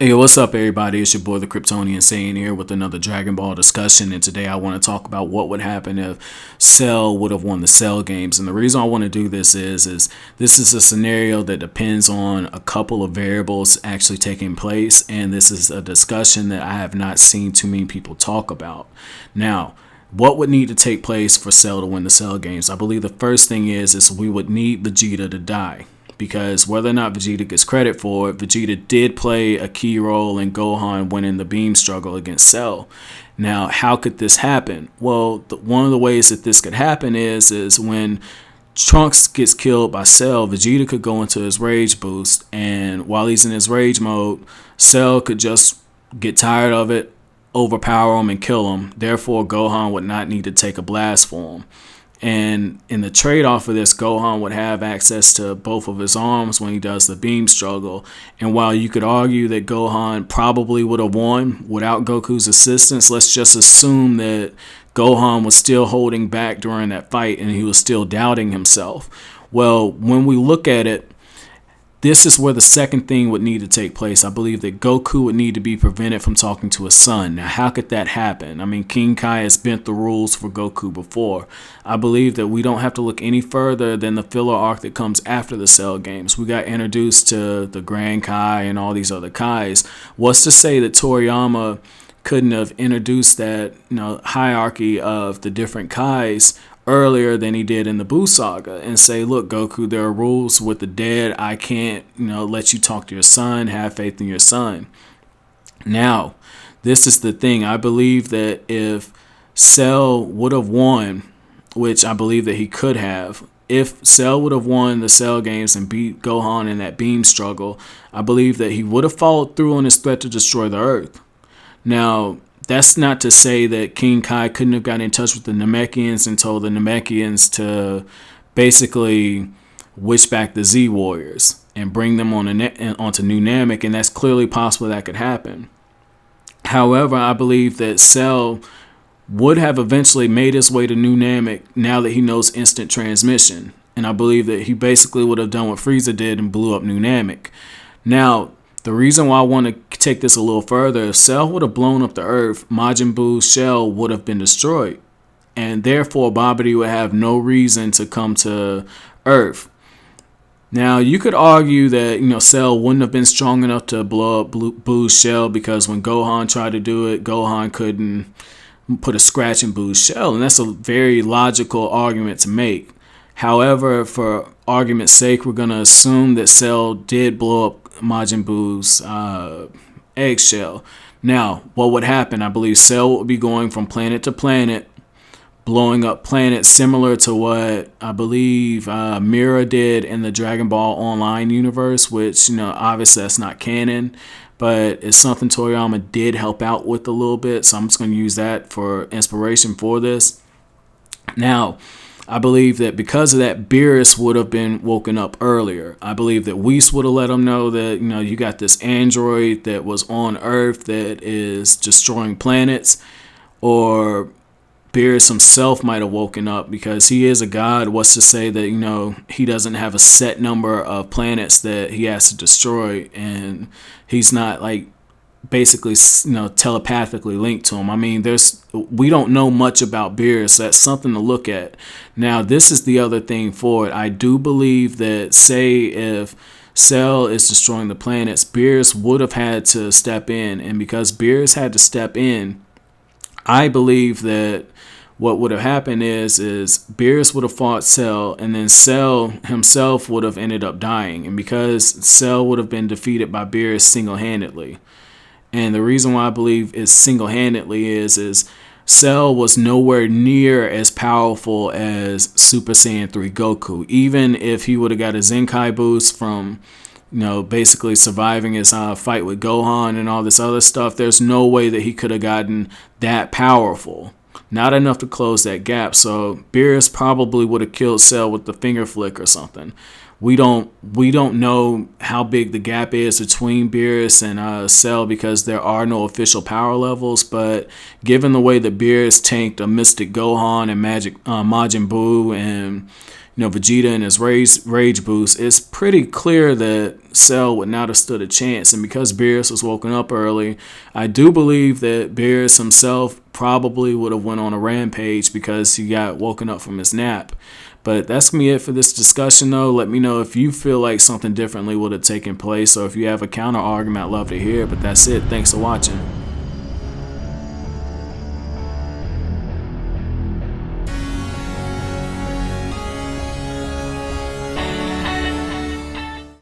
Hey, what's up, everybody? It's your boy, the Kryptonian, saying here with another Dragon Ball discussion. And today I want to talk about what would happen if Cell would have won the Cell games. And the reason I want to do this is this is a scenario that depends on a couple of variables actually taking place. And this is a discussion that I have not seen too many people talk about. Now, what would need to take place for Cell to win the Cell games? I believe the first thing is we would need Vegeta to die. Because whether or not Vegeta gets credit for it, Vegeta did play a key role in Gohan winning the beam struggle against Cell. Now, how could this happen? Well, one of the ways that this could happen is when Trunks gets killed by Cell, Vegeta could go into his rage boost, and while he's in his rage mode, Cell could just get tired of it, overpower him, and kill him. Therefore, Gohan would not need to take a blast for him. And in the trade-off of this, Gohan would have access to both of his arms when he does the beam struggle. And while you could argue that Gohan probably would have won without Goku's assistance, let's just assume that Gohan was still holding back during that fight and he was still doubting himself. Well, when we look at it, this is where the second thing would need to take place. I believe that Goku would need to be prevented from talking to his son. Now, how could that happen? I mean, King Kai has bent the rules for Goku before. I believe that we don't have to look any further than the filler arc that comes after the Cell games. We got introduced to the Grand Kai and all these other Kais. What's to say that Toriyama couldn't have introduced that hierarchy of the different Kais earlier than he did in the Buu saga and say, look, Goku, there are rules with the dead. I can't, let you talk to your son, have faith in your son. Now, this is the thing. I believe that if Cell would have won, which I believe that he could have, if Cell would have won the Cell games and beat Gohan in that beam struggle, I believe that he would have followed through on his threat to destroy the Earth. Now, that's not to say that King Kai couldn't have gotten in touch with the Namekians and told the Namekians to basically wish back the Z Warriors and bring them onto New Namek, and that's clearly possible that could happen. However, I believe that Cell would have eventually made his way to New Namek now that he knows instant transmission, and I believe that he basically would have done what Frieza did and blew up New Namek. Now, the reason why I want to take this a little further, if Cell would have blown up the Earth, Majin Buu's shell would have been destroyed. And therefore, Babidi would have no reason to come to Earth. Now, you could argue that, Cell wouldn't have been strong enough to blow up Buu's shell because when Gohan tried to do it, Gohan couldn't put a scratch in Buu's shell. And that's a very logical argument to make. However, for argument's sake, we're going to assume that Cell did blow up Majin Buu's eggshell. Now, what would happen? I believe Cell would be going from planet to planet, blowing up planets similar to what I believe Mira did in the Dragon Ball Online universe, which, obviously that's not canon, but it's something Toriyama did help out with a little bit, so I'm just going to use that for inspiration for this. Now, I believe that because of that, Beerus would have been woken up earlier. I believe that Whis would have let him know that, you got this android that was on Earth that is destroying planets. Or Beerus himself might have woken up because he is a god. What's to say that, he doesn't have a set number of planets that he has to destroy. And he's not basically, telepathically linked to him. I mean, we don't know much about Beerus. So that's something to look at. Now, this is the other thing for it. I do believe that, say, if Cell is destroying the planets, Beerus would have had to step in. And because Beerus had to step in, I believe that what would have happened is Beerus would have fought Cell, and then Cell himself would have ended up dying. And because Cell would have been defeated by Beerus single-handedly. And the reason why I believe it's single-handedly is Cell was nowhere near as powerful as Super Saiyan 3 Goku. Even if he would have got a Zenkai boost from, basically surviving his fight with Gohan and all this other stuff, there's no way that he could have gotten that powerful. Not enough to close that gap. So Beerus probably would have killed Cell with the finger flick or something. We don't know how big the gap is between Beerus and Cell because there are no official power levels. But given the way that Beerus tanked a Mystic Gohan and Majin Buu and Vegeta and his rage boost, it's pretty clear that Cell would not have stood a chance. And because Beerus was woken up early, I do believe that Beerus himself probably would have went on a rampage because he got woken up from his nap. But that's going to be it for this discussion, though. Let me know if you feel like something differently would have taken place, or if you have a counter argument. I'd love to hear it. But that's it. Thanks for watching.